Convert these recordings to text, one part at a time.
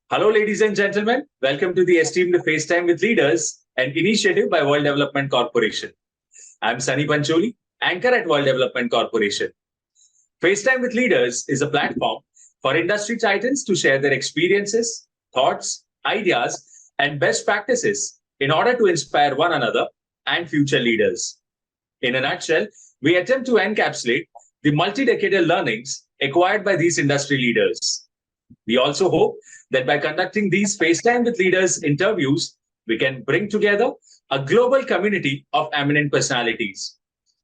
Hello, ladies and gentlemen. Welcome to the Esteemed FaceTime with Leaders, an initiative by World Development Corporation. I'm Sunny Pancholi, anchor at World Development Corporation. FaceTime with Leaders is a platform for industry titans to share their experiences, thoughts, ideas, and best practices in order to inspire one another and future leaders. In a nutshell, we attempt to encapsulate the multi-decadal learnings acquired by these industry leaders. We also hope that by conducting these FaceTime with Leaders interviews, we can bring together a global community of eminent personalities.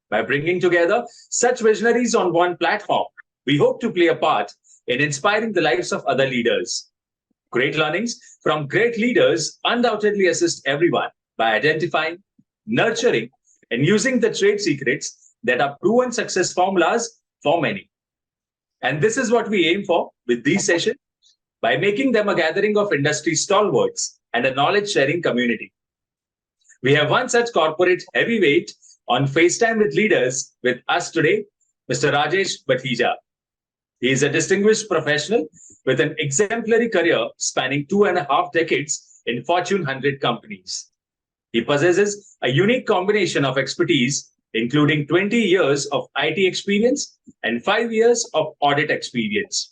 By bringing together such visionaries on one platform, we hope to play a part in inspiring the lives of other leaders. Great learnings from great leaders undoubtedly assist everyone by identifying, nurturing, and using the trade secrets that are proven success formulas for many. And this is what we aim for with these sessions by making them a gathering of industry stalwarts and a knowledge sharing community. We have one such corporate heavyweight on FaceTime with Leaders with us today, Mr. Rajesh Bathija. He is a distinguished professional with an exemplary career spanning 2.5 decades in Fortune 100 companies. He possesses a unique combination of expertise, including 20 years of IT experience and 5 years of audit experience.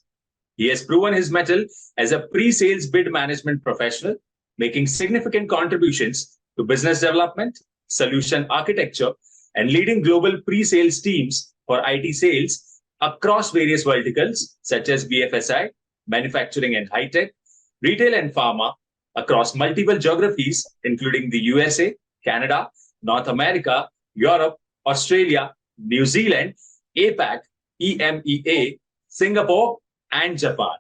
He has proven his mettle as a pre-sales bid management professional, making significant contributions to business development, solution architecture, and leading global pre-sales teams for IT sales across various verticals such as BFSI, manufacturing and high-tech, retail and pharma, across multiple geographies, including the USA, Canada, North America, Europe, Australia, New Zealand, APAC, EMEA, Singapore, and Japan.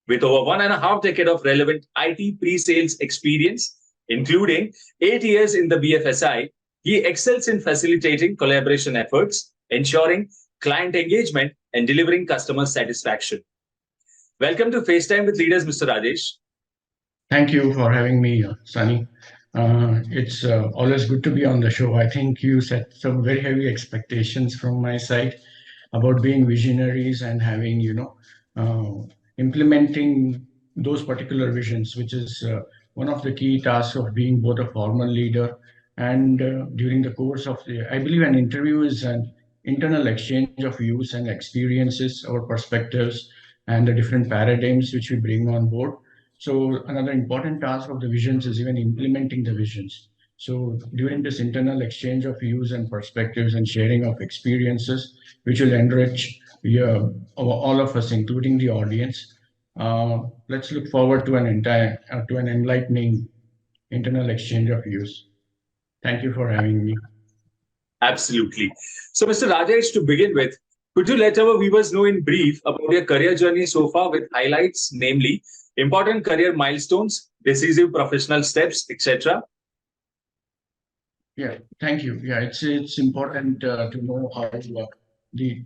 With over 1.5 decades of relevant IT pre-sales experience, including 8 years in the BFSI, he excels in facilitating collaboration efforts, ensuring client engagement, and delivering customer satisfaction. Welcome to FaceTime with Leaders, Mr. Rajesh. Thank you for having me, Sunny. It's always good to be on the show. I think you set some very heavy expectations from my side about being visionaries and having, implementing those particular visions, which is one of the key tasks of being both a formal leader and during the course of I believe an interview is an internal exchange of views and experiences or perspectives and the different paradigms which we bring on board. So another important task of the visions is even implementing the visions. So during this internal exchange of views and perspectives and sharing of experiences, which will enrich all of us, including the audience, let's look forward to an enlightening internal exchange of views. Thank you for having me. Absolutely. So, Mr. Rajesh, to begin with, could you let our viewers know in brief about your career journey so far with highlights, namely important career milestones, decisive professional steps, etc.? Yeah, thank you. Yeah, it's important to know how the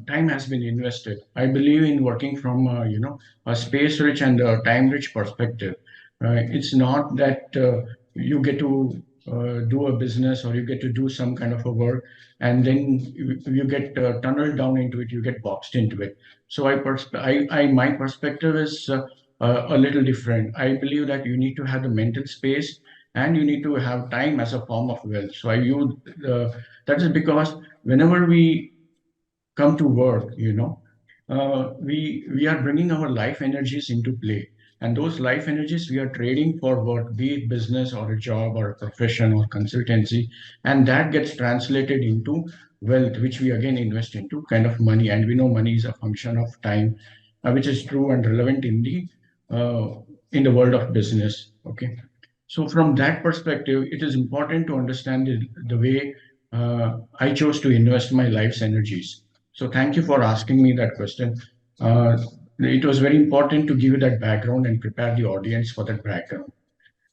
time has been invested. I believe in working from a space-rich and a time-rich perspective. It's not that you get to do a business or you get to do some kind of a work and then you get tunneled down into it, you get boxed into it. So my perspective is a little different. I believe that you need to have the mental space and you need to have time as a form of wealth. So I use that is because whenever we come to work, we are bringing our life energies into play, and those life energies we are trading for what, be it business or a job or a profession or consultancy, and that gets translated into wealth, which we again invest into kind of money. And we know money is a function of time, which is true and relevant in the world of business. Okay. So from that perspective, it is important to understand the way I chose to invest my life's energies. So thank you for asking me that question. Uh, it was very important to give you that background and prepare the audience for that background.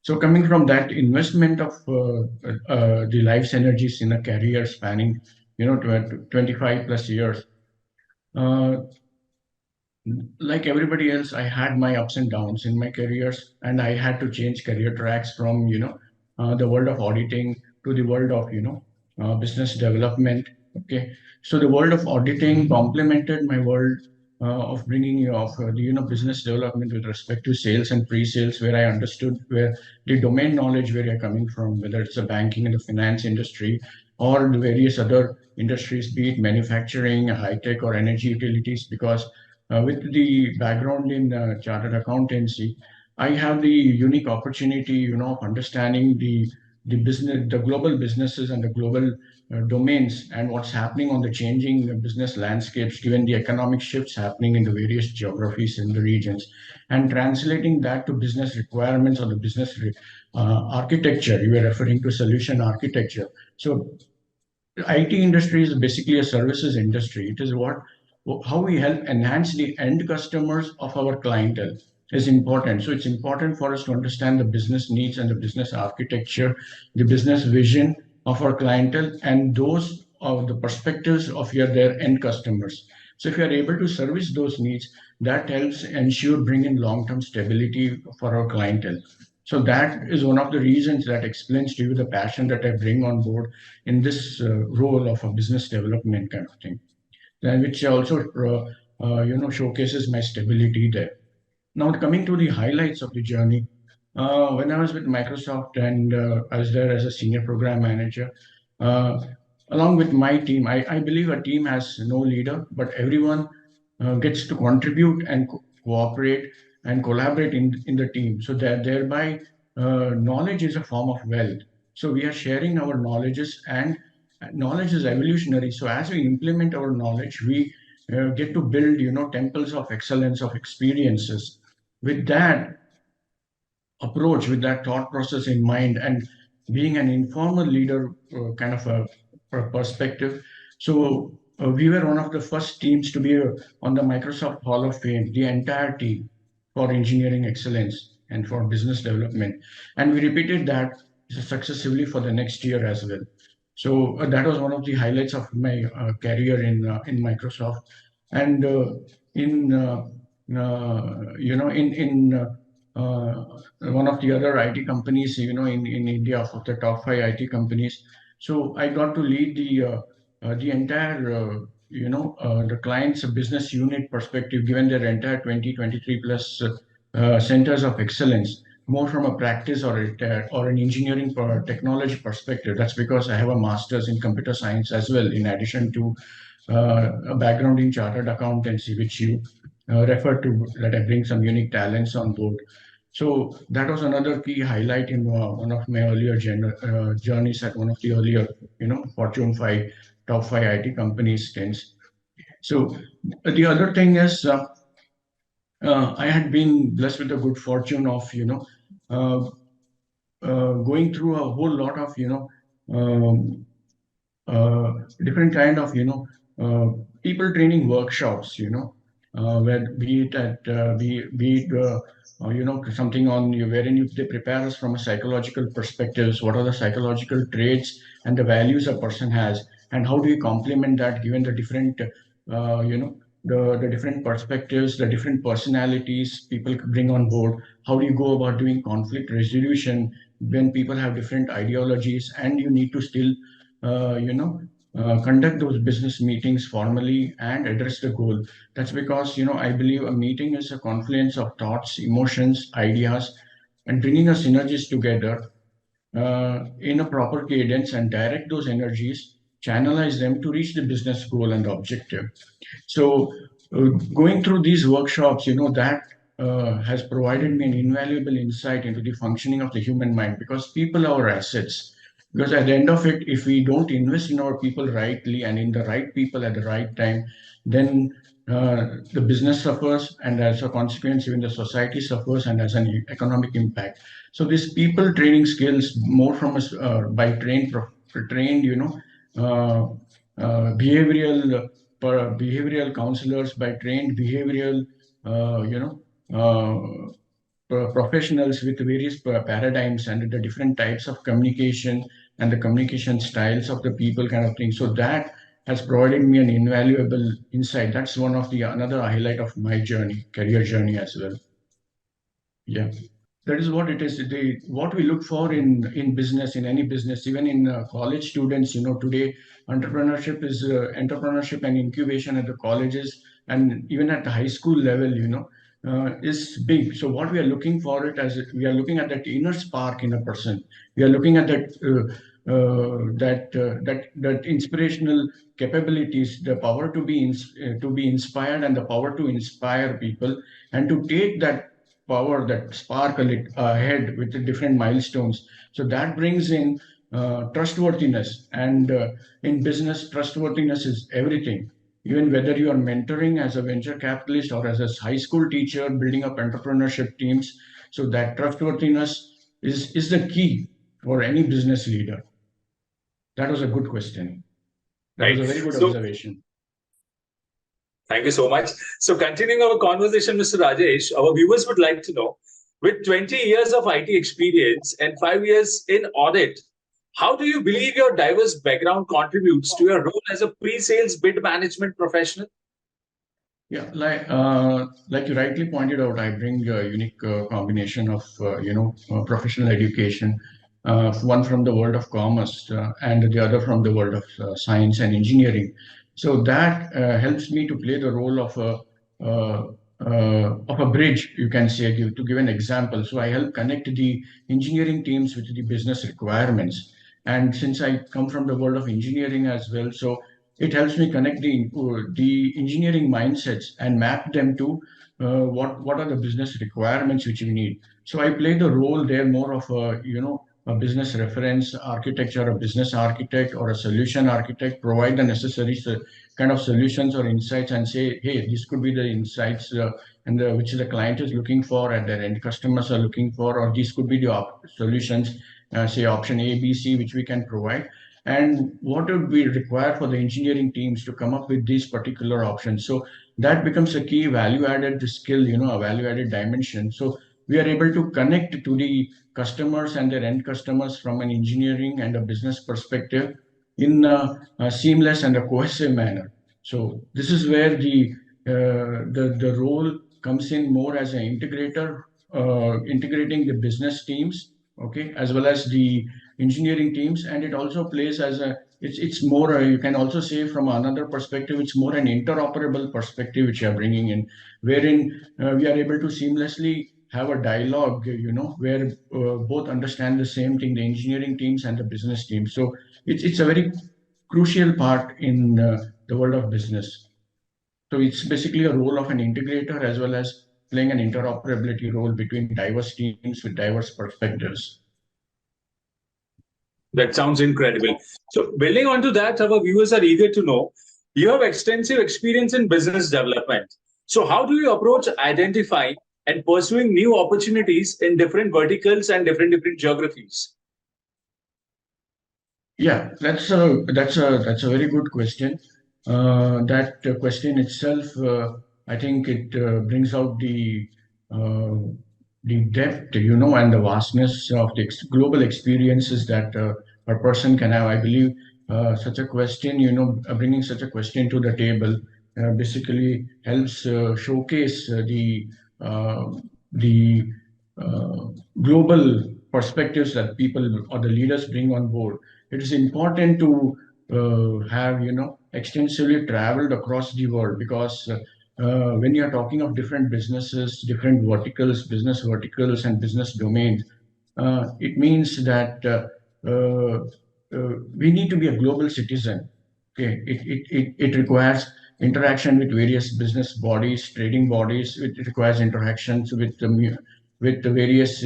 So coming from that investment of the life's energies in a career spanning, 25 plus years, uh, like everybody else, I had my ups and downs in my careers, and I had to change career tracks from the world of auditing to the world of business development. Okay, so the world of auditing complemented my world of bringing of the business development with respect to sales and pre-sales, where I understood where the domain knowledge where you're coming from, whether it's the banking and the finance industry or the various other industries, be it manufacturing, high tech, or energy utilities. Because with the background in chartered accountancy, I have the unique opportunity, of understanding the business, the global businesses and the global domains, and what's happening on the changing business landscapes given the economic shifts happening in the various geographies in the regions, and translating that to business requirements or the business architecture. You were referring to solution architecture. So IT industry is basically a services industry. It is how we help enhance the end customers of our clientele is important. So it's important for us to understand the business needs and the business architecture, the business vision of our clientele, and those of the perspectives of their end customers. So if you are able to service those needs, that helps ensure bring in long-term stability for our clientele. So that is one of the reasons that explains to you the passion that I bring on board in this role of a business development kind of thing, and which also showcases my stability there. Now, coming to the highlights of the journey, when I was with Microsoft and I was there as a senior program manager, uh, along with my team, I believe a team has no leader, but everyone gets to contribute and cooperate and collaborate in the team. So that thereby, knowledge is a form of wealth. So we are sharing our knowledges, and knowledge is evolutionary. So as we implement our knowledge, we get to build, temples of excellence of experiences. With that approach, with that thought process in mind, and being an informal leader kind of a perspective. So we were one of the first teams to be on the Microsoft Hall of Fame, the entire team, for engineering excellence and for business development. And we repeated that successively for the next year as well. So that was one of the highlights of my career in Microsoft. And in one of the other IT companies, in India, of the top five IT companies. So I got to lead the entire, the client's business unit perspective, given their entire 23 plus centers of excellence, more from a practice or an engineering or technology perspective. That's because I have a master's in computer science as well, in addition to a background in chartered accountancy, which you referred to, that I bring some unique talents on board. So that was another key highlight in one of my earlier journeys at one of the earlier, Fortune 5, top 5 IT companies stints. So the other thing is, I had been blessed with the good fortune of, uh, going through a whole lot of, um, different kind of people training workshops, where be it at be it something on wherein they prepare us from a psychological perspectives, what are the psychological traits and the values a person has, and how do you complement that given the different the different perspectives, the different personalities people bring on board. How do you go about doing conflict resolution when people have different ideologies, and you need to still conduct those business meetings formally and address the goal. That's because, I believe a meeting is a confluence of thoughts, emotions, ideas, and bringing a synergies together in a proper cadence, and direct those energies, channelize them to reach the business goal and the objective. So, going through these workshops, that has provided me an invaluable insight into the functioning of the human mind, because people are our assets. Because at the end of it, if we don't invest in our people rightly and in the right people at the right time, then the business suffers, and as a consequence, even the society suffers, and as an economic impact. So, these people training skills more from us by trained, behavioral behavioral counselors, by trained behavioral, uh, you know, professionals with various paradigms and the different types of communication and the communication styles of the people kind of thing. So that has provided me an invaluable insight. That's one of the another highlight of my journey, career journey as well. Yeah. That is what it is. What we look for in business, in any business, even in college students. Today entrepreneurship and incubation at the colleges and even at the high school level, is big. So what we are looking for it as we are looking at that inner spark in a person. We are looking at that inspirational capabilities, the power to be inspired, and the power to inspire people, and to take that power, that spark ahead with the different milestones. So that brings in trustworthiness, and in business, trustworthiness is everything. Even whether you are mentoring as a venture capitalist or as a high school teacher, building up entrepreneurship teams, so that trustworthiness is the key for any business leader. That was a good question. That was Right. a very good So, observation. thank you so much. So, continuing our conversation, Mr. Rajesh, our viewers would like to know, with 20 years of IT experience and 5 years in audit, how do you believe your diverse background contributes to your role as a pre-sales bid management professional? Yeah, like you rightly pointed out, I bring a unique combination of professional education, one from the world of commerce and the other from the world of science and engineering. So that helps me to play the role of a bridge, you can say, to give an example. So I help connect the engineering teams with the business requirements. And since I come from the world of engineering as well, so it helps me connect the engineering mindsets and map them to what are the business requirements which we need. So I play the role there more of a business reference architecture, a business architect or a solution architect, provide the necessary kind of solutions or insights, and say, hey, this could be the insights which the client is looking for and their end customers are looking for, or these could be the solutions, say option A, B, C, which we can provide, and what would we require for the engineering teams to come up with these particular options. So that becomes a key value added skill, a value added dimension. So we are able to connect to the customers and their end customers from an engineering and a business perspective in a seamless and a cohesive manner. So this is where the role comes in more as an integrator, integrating the business teams, okay, as well as the engineering teams, and it also plays as it's more you can also say from another perspective, it's more an interoperable perspective which you are bringing in, wherein we are able to seamlessly have a dialogue, where both understand the same thing, the engineering teams and the business teams. So it's a very crucial part in the world of business. So it's basically a role of an integrator as well as playing an interoperability role between diverse teams with diverse perspectives. That sounds incredible. So, building on to that, our viewers are eager to know, you have extensive experience in business development. So, how do you approach identifying and pursuing new opportunities in different verticals and different geographies? Yeah, that's a very good question. That question itself, I think it brings out uh, the depth, and the vastness of the global experiences that a person can have. I believe such a question, bringing such a question to the table basically helps showcase uh, the global perspectives that people or the leaders bring on board. It is important to have extensively traveled across the world, because when you are talking of different businesses, different verticals, business verticals and business domains, it means that we need to be a global citizen. Okay, it requires interaction with various business bodies, trading bodies. It requires interactions with the various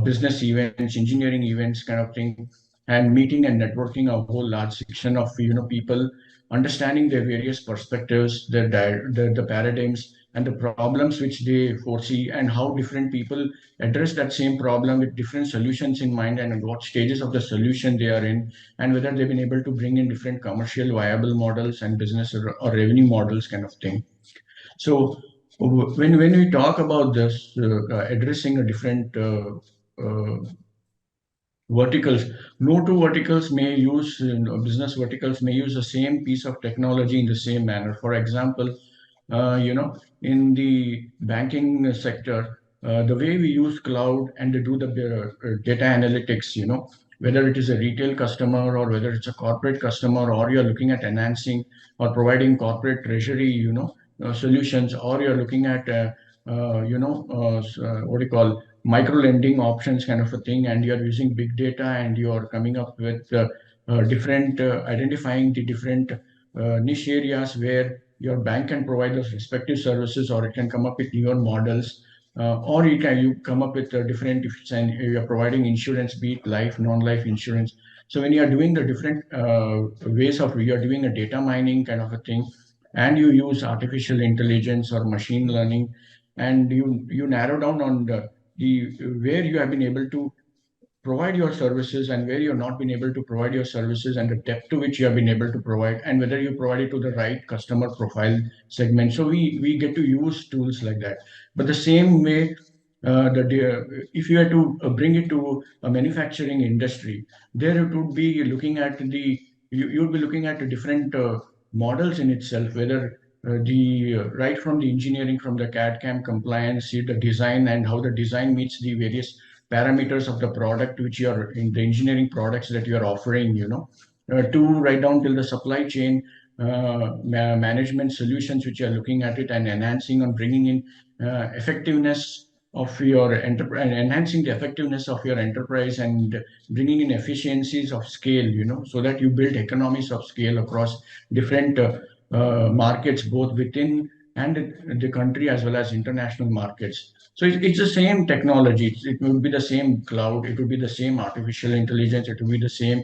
business events, engineering events, kind of thing, and meeting and networking a whole large section of people, understanding their various perspectives, the paradigms and the problems which they foresee, and how different people address that same problem with different solutions in mind, and at what stages of the solution they are in, and whether they've been able to bring in different commercial viable models and business or revenue models, kind of thing. So when we talk about this, addressing a different verticals, no two verticals may use, business verticals may use the same piece of technology in the same manner. For example, in the banking sector, the way we use cloud and to do the data analytics, whether it is a retail customer or whether it's a corporate customer, or you're looking at enhancing or providing corporate treasury, solutions, or you're looking at, what do you call, micro lending options kind of a thing, and you're using big data and you're coming up with different, identifying the different niche areas where your bank can provide those respective services, or it can come up with newer models, or you come up with different, if it's an, you're providing insurance, be it life, non-life insurance. So when you are doing the different ways of, you're doing a data mining kind of a thing, and you use artificial intelligence or machine learning, and you narrow down on the where you have been able to provide your services and where you've not been able to provide your services, and the depth to which you have been able to provide, and whether you provide it to the right customer profile segment. So we get to use tools like that. But the same way, if you had to bring it to a manufacturing industry, there it would be looking at you would be looking at the different models in itself, whether the right from the engineering, from the CAD CAM compliance, see the design and how the design meets the various parameters of the product which you are in, the engineering products that you are offering, to right down till the supply chain management solutions which you are looking at it and enhancing and bringing in effectiveness of your enterprise, and enhancing the effectiveness of your enterprise, and bringing in efficiencies of scale, so that you build economies of scale across different markets, both within and the country as well as international markets. So it's the same technology. It will be the same cloud. It will be the same artificial intelligence. It will be the same,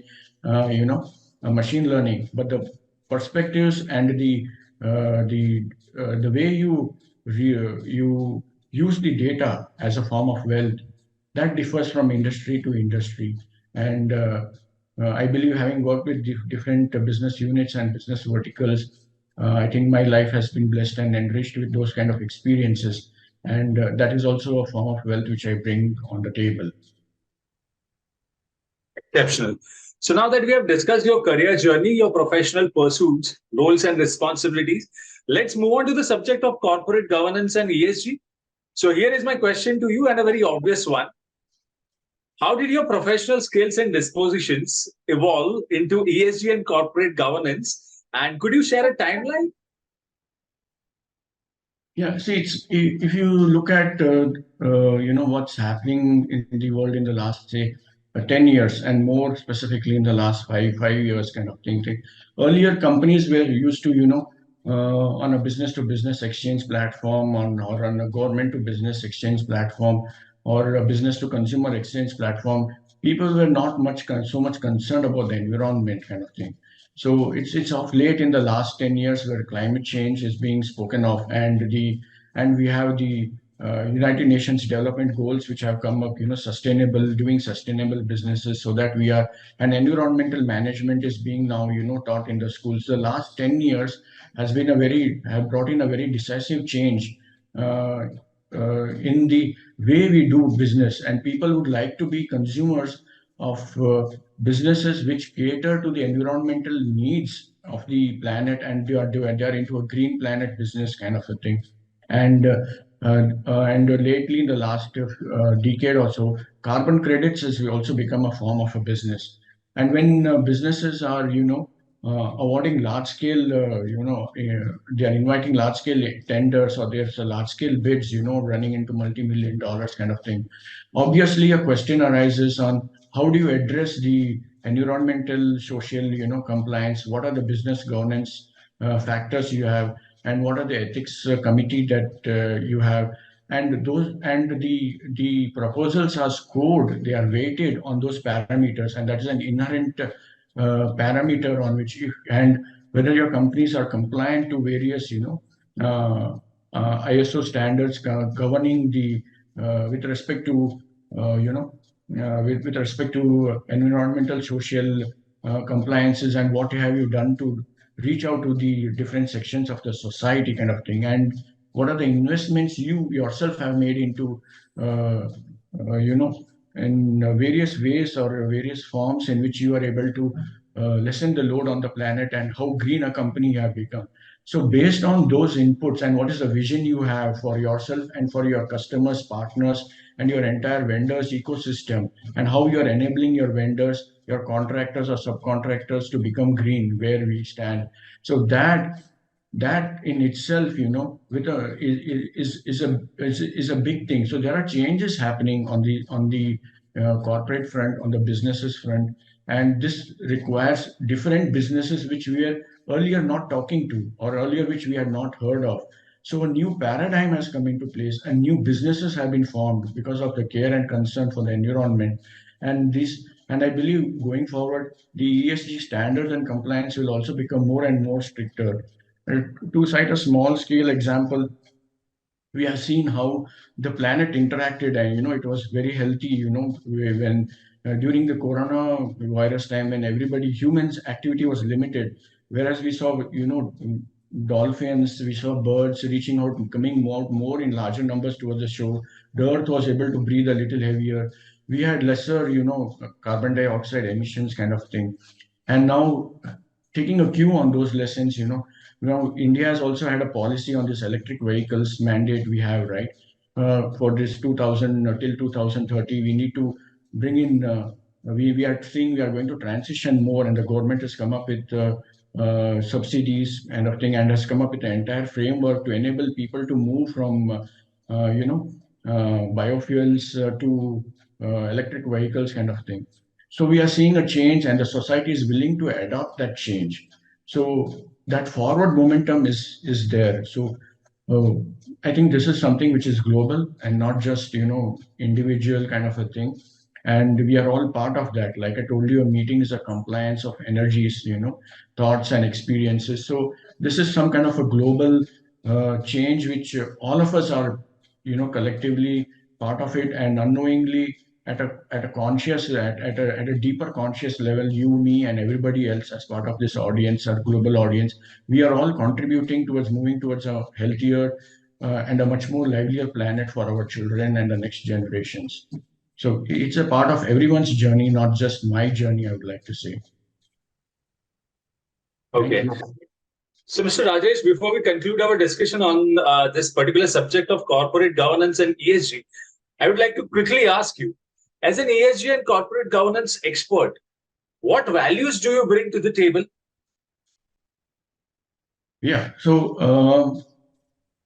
machine learning. But the perspectives and the way you use the data as a form of wealth, that differs from industry to industry. And I believe, having worked with different business units and business verticals, I think my life has been blessed and enriched with those kind of experiences, and that is also a form of wealth which I bring on the table. Exceptional. So now that we have discussed your career journey, your professional pursuits, roles and responsibilities, let's move on to the subject of corporate governance and ESG. So here is my question to you, and a very obvious one. How did your professional skills and dispositions evolve into ESG and corporate governance? And could you share a timeline? Yeah, see, if you look at what's happening in the world in the last, say, 10 years, and more specifically in the last five years kind of thing. Earlier, companies were used to, on a business to business exchange platform, or on a government to business exchange platform, or a business to consumer exchange platform. People were not so much concerned about the environment kind of thing. So it's of late in the last 10 years where climate change is being spoken of, and we have the United Nations development goals which have come up, doing sustainable businesses, so that we are, and environmental management is being now, taught in the schools. The last 10 years have brought in a very decisive change uh, in the way we do business, and people would like to be consumers of businesses which cater to the environmental needs of the planet, and they are into a green planet business kind of a thing. And lately, in the last decade or so, carbon credits has also become a form of a business. And when businesses are, awarding large scale, they are inviting large scale tenders, or there's a large scale bids, running into multi-million dollars kind of thing. Obviously, a question arises on how do you address the environmental, social, compliance? What are the business governance factors you have, and what are the ethics committee that you have? And the proposals are scored, they are weighted on those parameters, and that is an inherent parameter on which and whether your companies are compliant to various, ISO standards governing the with respect to with respect to environmental, social compliances, and what have you done to reach out to the different sections of the society kind of thing, and what are the investments you yourself have made into you know in various ways or various forms in which you are able to lessen the load on the planet, and how green a company you have become. So based on those inputs and what is the vision you have for yourself and for your customers, partners, and your entire vendors ecosystem, and how you are enabling your vendors, your contractors or subcontractors to become green, where we stand. So that in itself, with a is a big thing. So there are changes happening on the corporate front, on the businesses front, and this requires different businesses which we were earlier not talking to, or earlier which we had not heard of. So a new paradigm has come into place, and new businesses have been formed because of the care and concern for the environment. And I believe going forward, the ESG standards and compliance will also become more and more stricter. To cite a small scale example, we have seen how the planet interacted, and it was very healthy, when during the corona virus time, when everybody humans activity was limited, whereas we saw, dolphins, we saw birds reaching out, coming out more in larger numbers towards the shore. The earth was able to breathe a little heavier. We had lesser, carbon dioxide emissions kind of thing. And now, taking a cue on those lessons, India has also had a policy on this electric vehicles mandate we have, right? For this 2000 till 2030, we need to bring in. We are seeing we are going to transition more, and the government has come up with subsidies and everything, and has come up with an entire framework to enable people to move from, biofuels to electric vehicles kind of thing. So we are seeing a change, and the society is willing to adopt that change. So that forward momentum is there. So uh, I think this is something which is global and not just individual kind of a thing. And we are all part of that. Like I told you, a meeting is a compliance of energies, thoughts and experiences. So this is some kind of a global change which all of us are, collectively part of it, and unknowingly at a conscious at a deeper conscious level, you, me, and everybody else as part of this audience, our global audience, we are all contributing towards moving towards a healthier and a much more livelier planet for our children and the next generations. So it's a part of everyone's journey, not just my journey, I would like to say. Thank Okay. you. So, Mr. Rajesh, before we conclude our discussion on this particular subject of corporate governance and ESG, I would like to quickly ask you, as an ESG and corporate governance expert, what values do you bring to the table? Yeah. So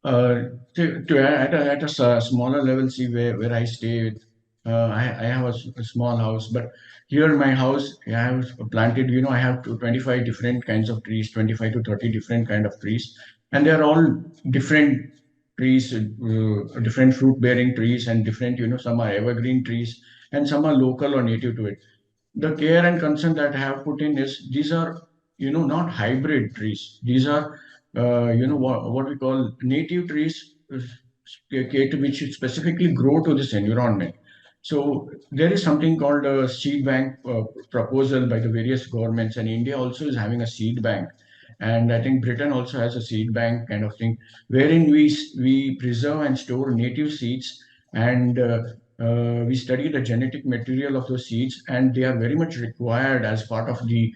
at a smaller level, see where I stay. I have a small house, but here in my house, I have planted. I have 25 different kinds of trees, 25 to 30 different kind of trees, and they are all different trees, different fruit-bearing trees, and different. Some are evergreen trees, and some are local or native to it. The care and concern that I have put in is these are, not hybrid trees. These are, what we call native trees, which specifically grow to this environment. So there is something called a seed bank proposal by the various governments, and India also is having a seed bank. And I think Britain also has a seed bank kind of thing, wherein we preserve and store native seeds, and we study the genetic material of those seeds, and they are very much required as part of the,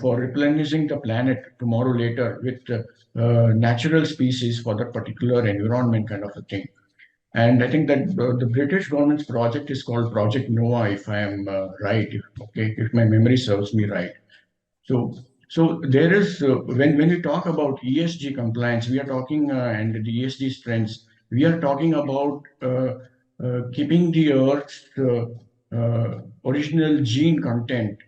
for replenishing the planet tomorrow later with natural species for that particular environment kind of a thing. And I think that the British government's project is called Project Noah, if I am right, if my memory serves me right. So there is when we talk about ESG compliance, we are talking and the ESG strengths. We are talking about keeping the Earth's original gene content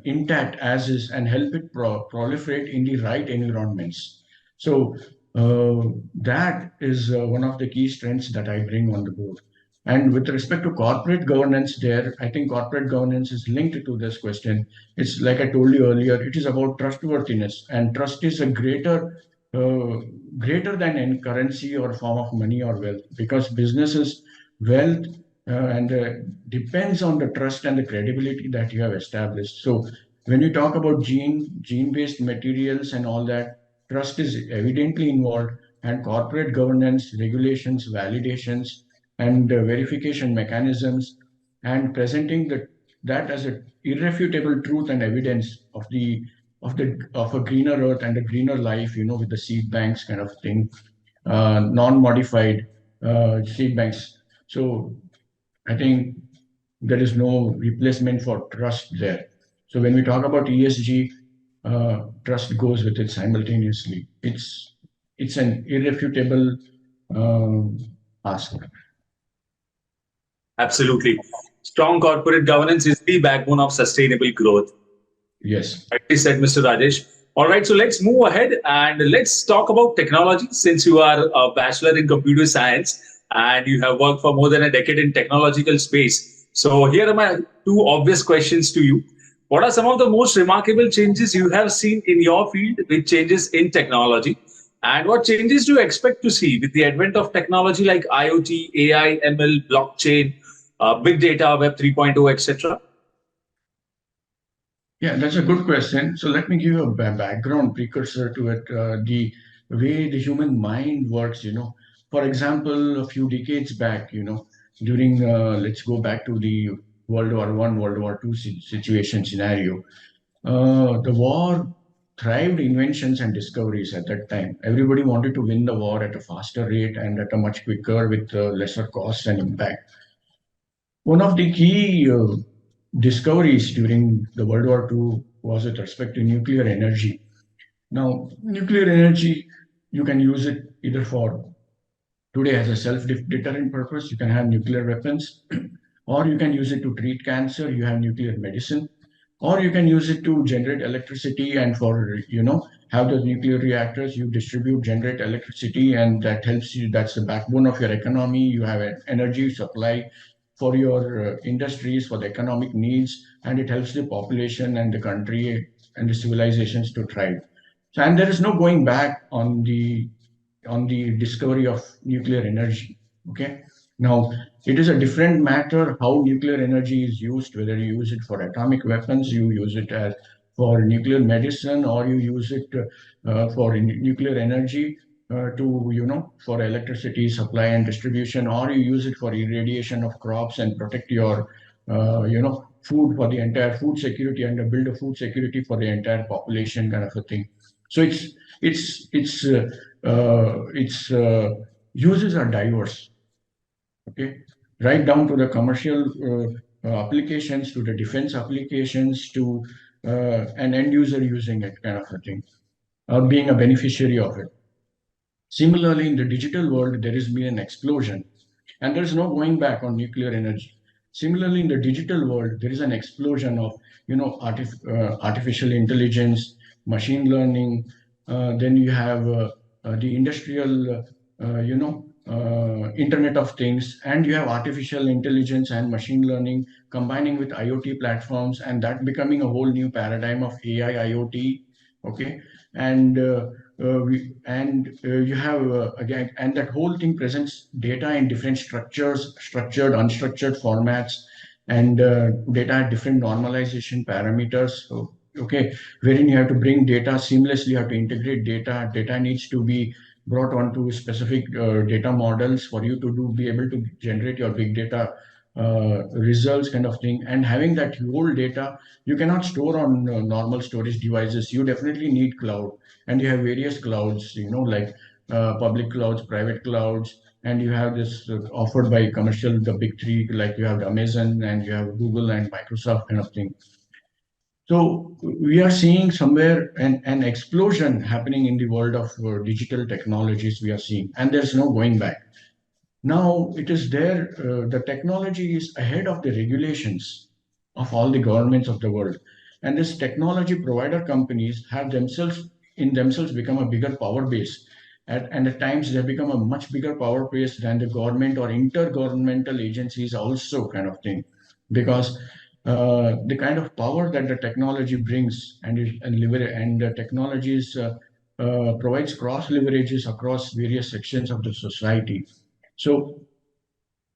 intact as is, and help it proliferate in the right environments. So that is one of the key strengths that I bring on the board. And with respect to corporate governance, there, I think corporate governance is linked to this question. It's like I told you earlier, it is about trustworthiness, and trust is a uh, greater than any currency or form of money or wealth, because businesses wealth and depends on the trust and the credibility that you have established. So when you talk about gene-based materials and all that, trust is evidently involved, and corporate governance, regulations, validations, and verification mechanisms, and presenting that as a irrefutable truth and evidence of the of a greener earth and a greener life, with the seed banks kind of thing, non-modified seed banks. So I think there is no replacement for trust there. So when we talk about ESG, trust goes with it simultaneously. It's an irrefutable um, ask. Absolutely. Strong corporate governance is the backbone of sustainable growth. Yes. Rightly said, Mr. Rajesh. All right, so let's move ahead and let's talk about technology. Since you are a bachelor in computer science and you have worked for more than a decade in technological space, so here are my two obvious questions to you. What are some of the most remarkable changes you have seen in your field with changes in technology? And what changes do you expect to see with the advent of technology like IoT, AI, ML, blockchain, big data, Web 3.0, etc.? Yeah, that's a good question. So let me give you a background precursor to it. The way the human mind works, For example, a few decades back, during let's go back to the World War I, World War II situation scenario. The war thrived inventions and discoveries at that time. Everybody wanted to win the war at a faster rate and at a much quicker with lesser cost and impact. One of the key discoveries during the World War II was with respect to nuclear energy. Now, nuclear energy, you can use it either for today as a self-deterrent purpose, you can have nuclear weapons, or you can use it to treat cancer, you have nuclear medicine, or you can use it to generate electricity and for, have those nuclear reactors, you distribute, generate electricity, and that helps you, that's the backbone of your economy. You have an energy supply for your industries, for the economic needs, and it helps the population and the country and the civilizations to thrive. So, and there is no going back on the discovery of nuclear energy. Okay. Now, it is a different matter how nuclear energy is used, whether you use it for atomic weapons, you use it as for nuclear medicine, or you use it for nuclear energy for electricity supply and distribution, or you use it for irradiation of crops and protect your, food for the entire food security and build a food security for the entire population kind of a thing. So its uses are diverse. Okay, right down to the commercial applications, to the defense applications, to an end user using it, kind of a thing, or being a beneficiary of it. Similarly, in the digital world, there has been an explosion, and there's no going back on nuclear energy. Similarly, in the digital world, there is an explosion of artificial intelligence, machine learning. Then you have the industrial, Internet of Things, and you have artificial intelligence and machine learning combining with IoT platforms, and that becoming a whole new paradigm of AI IoT. Okay, and you have again, and that whole thing presents data in different structures, structured, unstructured formats, and data at different normalization parameters. So, okay, wherein you have to bring data seamlessly, you have to integrate data. Data needs to be brought onto specific data models for you to be able to generate your big data results, kind of thing. And having that whole data, you cannot store on normal storage devices. You definitely need cloud, and you have various clouds, like public clouds, private clouds, and you have this offered by commercial, the big three, like you have Amazon and you have Google and Microsoft, kind of thing. So we are seeing somewhere an explosion happening in the world of digital technologies we are seeing, and there's no going back. Now it is there, the technology is ahead of the regulations of all the governments of the world. And this technology provider companies have themselves become a bigger power base. And at times they become a much bigger power base than the government or intergovernmental agencies also, kind of thing. Because the kind of power that the technology brings and the technologies provides cross leverages across various sections of the society. So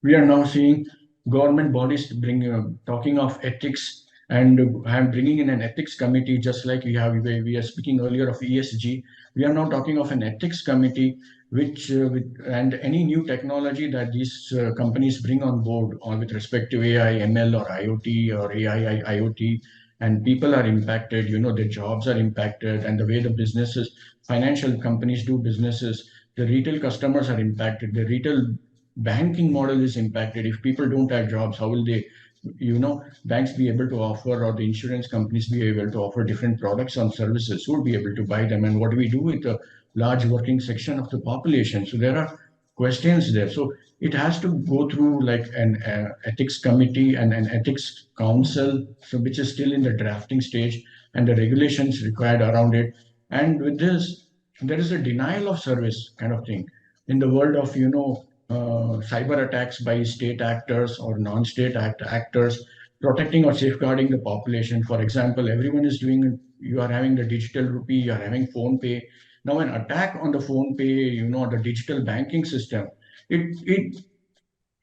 we are now seeing government bodies talking of ethics, and I'm bringing in an ethics committee, just like we are speaking earlier of ESG. We are now talking of an ethics committee, and any new technology that these companies bring on board, or with respect to AI, ML, or IoT, or AI, IoT. and people are impacted, their jobs are impacted, and the way the businesses, financial companies do businesses, the retail customers are impacted, the retail banking model is impacted. If people don't have jobs, how will they, banks be able to offer, or the insurance companies be able to offer different products and services? Who will be able to buy them? And what do we do with the large working section of the population? So there are questions there. So it has to go through like an ethics committee and an ethics council, so which is still in the drafting stage, and the regulations required around it. And with this, there is a denial of service kind of thing in the world of cyber attacks by state actors or non-state actors protecting or safeguarding the population. For example, everyone is doing. You are having the digital rupee, you are having phone pay. Now, an attack on the phone pay, the digital banking system, it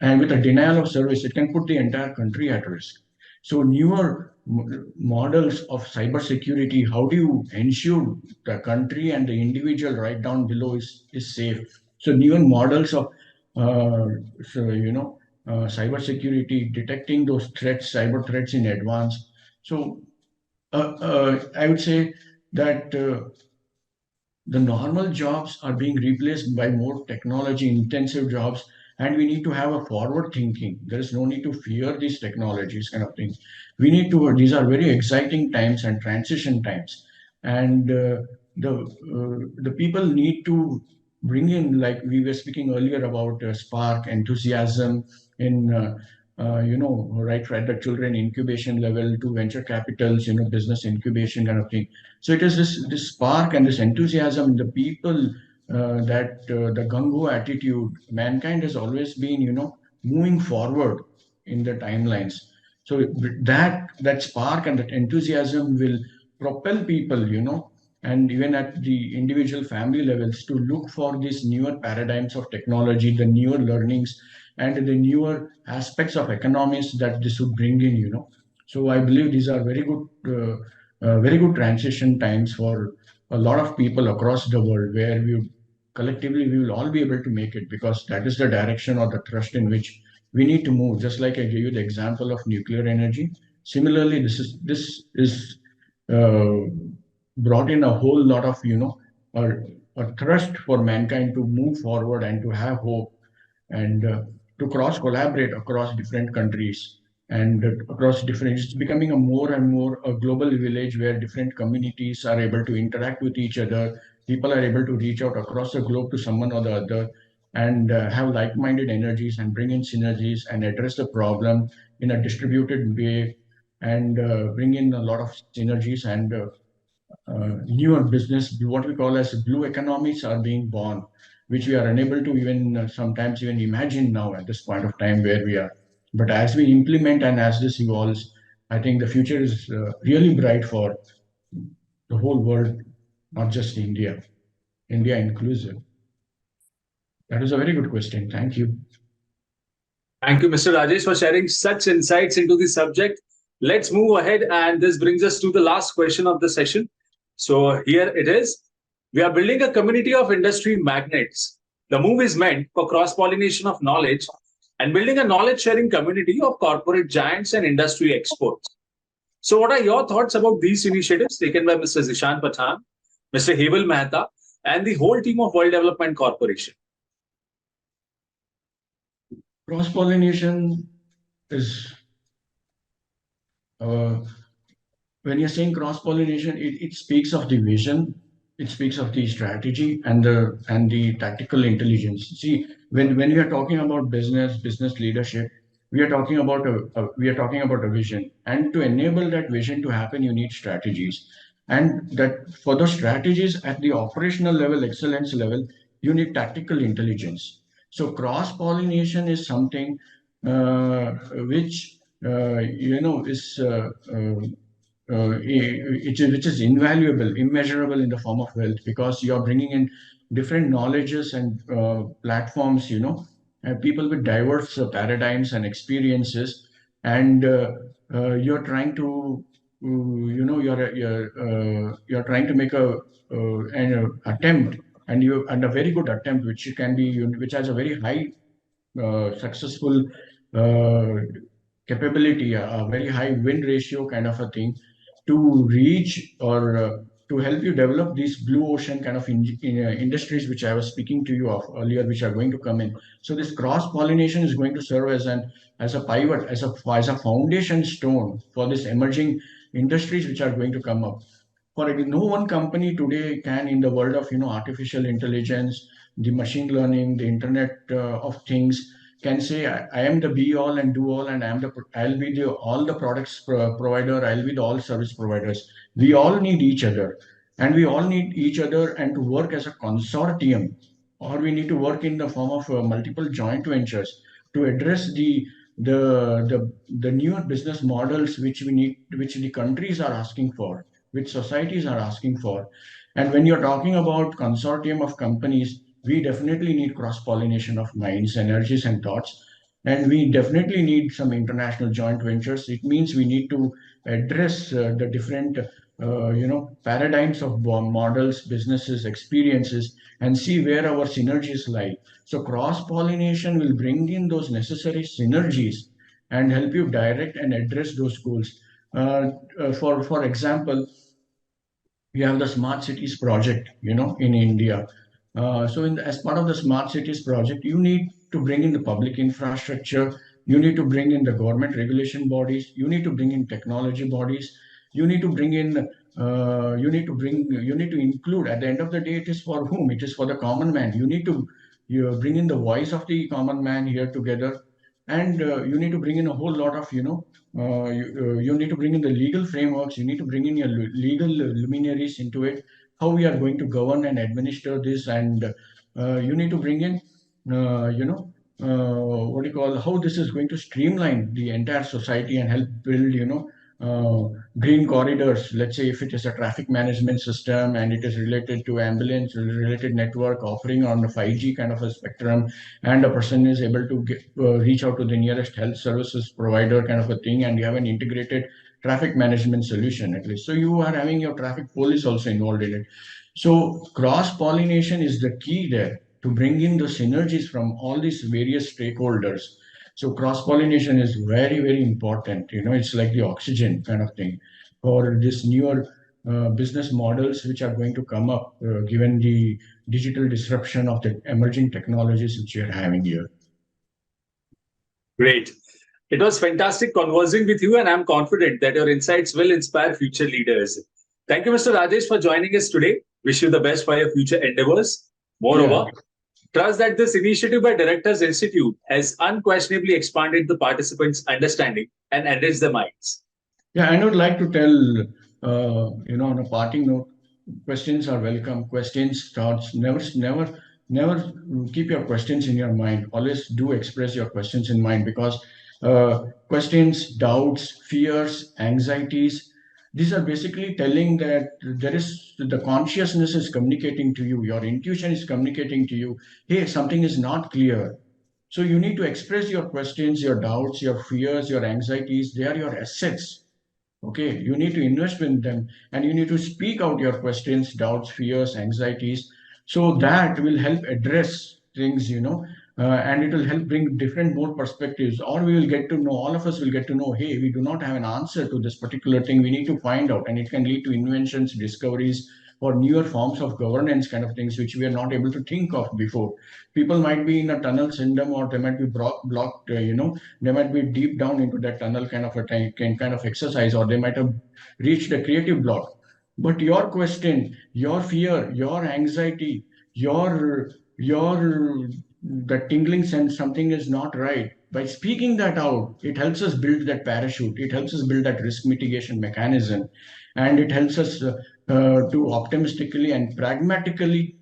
and with a denial of service, it can put the entire country at risk. So newer models of cybersecurity, how do you ensure the country and the individual right down below is safe? So newer models of uh, cybersecurity, detecting those threats, cyber threats in advance. So I would say that the normal jobs are being replaced by more technology intensive jobs, and we need to have a forward thinking. There is no need to fear these technologies kind of thing. We need to, these are very exciting times and transition times, and the people need to bring in, like we were speaking earlier about spark enthusiasm in right at the children incubation level to venture capitals, business incubation kind of thing. So it is this spark and this enthusiasm in the people, that the gung-ho attitude. Mankind has always been, moving forward in the timelines. So that spark and that enthusiasm will propel people, and even at the individual family levels to look for these newer paradigms of technology, the newer learnings, and the newer aspects of economics that this would bring in. So I believe these are very good transition times for a lot of people across the world, where we collectively we will all be able to make it, because that is the direction or the thrust in which we need to move. Just like I gave you the example of nuclear energy, similarly this is uh, brought in a whole lot of a thrust for mankind to move forward and to have hope, and to cross collaborate across different countries, and across different, it's becoming a more and more a global village where different communities are able to interact with each other. People are able to reach out across the globe to someone or the other, and have like-minded energies and bring in synergies and address the problem in a distributed way, and bring in a lot of synergies, and newer business, what we call as blue economies, are being born, which we are unable to even sometimes even imagine now at this point of time where we are. But as we implement and as this evolves, I think the future is really bright for the whole world, not just India, India inclusive. That is a very good question. Thank you. Thank you, Mr. Rajesh, for sharing such insights into the subject. Let's move ahead, and this brings us to the last question of the session. So here it is. We are building a community of industry magnates. The move is meant for cross-pollination of knowledge and building a knowledge-sharing community of corporate giants and industry experts. So what are your thoughts about these initiatives taken by Mr. Zishan Pathan, Mr. Heval Mehta, and the whole team of World Development Corporation? Cross pollination is, uh, when you're saying cross pollination, it speaks of the vision, it speaks of the strategy and the tactical intelligence. See, when we are talking about business leadership, we are talking about a vision, and to enable that vision to happen, you need strategies, and that for those strategies at the operational level, excellence level, you need tactical intelligence. So cross pollination is something which is which is invaluable, immeasurable in the form of wealth, because you are bringing in different knowledges and platforms, and people with diverse paradigms and experiences, and you're trying to, you're trying to make an attempt, and a very good attempt, which can be, which has a very high successful uh, capability, a very high win ratio kind of a thing, to reach or to help you develop these blue ocean kind of industries, which I was speaking to you of earlier, which are going to come in. So this cross pollination is going to serve as a pivot, as a foundation stone for this emerging industries which are going to come up. No one company today can, in the world of artificial intelligence, the machine learning, the internet of things, can say I am the be all and do all, and I'll be the all the products provider, I'll be the all service providers. We all need each other, and we all need each other and to work as a consortium, or we need to work in the form of multiple joint ventures to address the newer business models which the countries are asking for, which societies are asking for. And when you're talking about consortium of companies, we definitely need cross-pollination of minds, energies, and thoughts. And we definitely need some international joint ventures. It means we need to address the different, paradigms of models, businesses, experiences, and see where our synergies lie. So cross-pollination will bring in those necessary synergies and help you direct and address those goals. For example, we have the smart cities project, in India. As part of the smart cities project, you need to bring in the public infrastructure, you need to bring in the government regulation bodies, you need to bring in technology bodies, you need to bring in you need to include. At the end of the day, it is for whom? It is for the common man. You bring in the voice of the common man here together, and you need to bring in a whole lot of you need to bring in the legal frameworks, you need to bring in your legal luminaries into it, how we are going to govern and administer this, and you need to bring in what do you call, how this is going to streamline the entire society and help build green corridors. Let's say if it is a traffic management system and it is related to ambulance related network offering on the 5G kind of a spectrum, and a person is able to reach out to the nearest health services provider kind of a thing, and you have an integrated traffic management solution at least. So you are having your traffic police also involved in it. So cross pollination is the key there to bring in the synergies from all these various stakeholders. So cross pollination is very, very important. It's like the oxygen kind of thing for this newer business models which are going to come up, given the digital disruption of the emerging technologies which we are having here. Great. It was fantastic conversing with you, and I'm confident that your insights will inspire future leaders. Thank you, Mr. Rajesh, for joining us today. Wish you the best for your future endeavors. Moreover, trust that this initiative by Directors Institute has unquestionably expanded the participants' understanding and enriched their minds. Yeah, I would like to tell, on a parting note, questions are welcome. Questions, thoughts, never keep your questions in your mind. Always do express your questions in mind, because questions, doubts, fears, anxieties, these are basically telling that the consciousness is communicating to you, your intuition is communicating to you, hey, something is not clear. So you need to express your questions, your doubts, your fears, your anxieties. They are your assets. Okay, you need to invest in them, and you need to speak out your questions, doubts, fears, anxieties. So that will help address things, and it will help bring different more perspectives. Or we will get to know, all of us will get to know, hey, we do not have an answer to this particular thing. We need to find out, and it can lead to inventions, discoveries, or newer forms of governance kind of things which we are not able to think of before. People might be in a tunnel syndrome, or they might be blocked, they might be deep down into that tunnel kind of a kind of exercise, or they might have reached a creative block. But your question, your fear, your anxiety, your the tingling sense something is not right, by speaking that out, it helps us build that parachute, it helps us build that risk mitigation mechanism, and it helps us to optimistically and pragmatically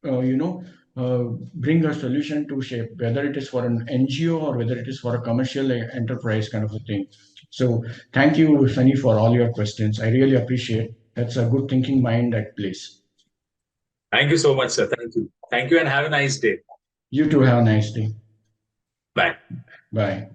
bring a solution to shape, whether it is for an NGO or whether it is for a commercial enterprise kind of a thing. So thank you, Sunny, for all your questions. I really appreciate. That's a good thinking mind at place. Thank you so much, sir. Thank you. Thank you, and have a nice day. You too have a nice day. Bye. Bye.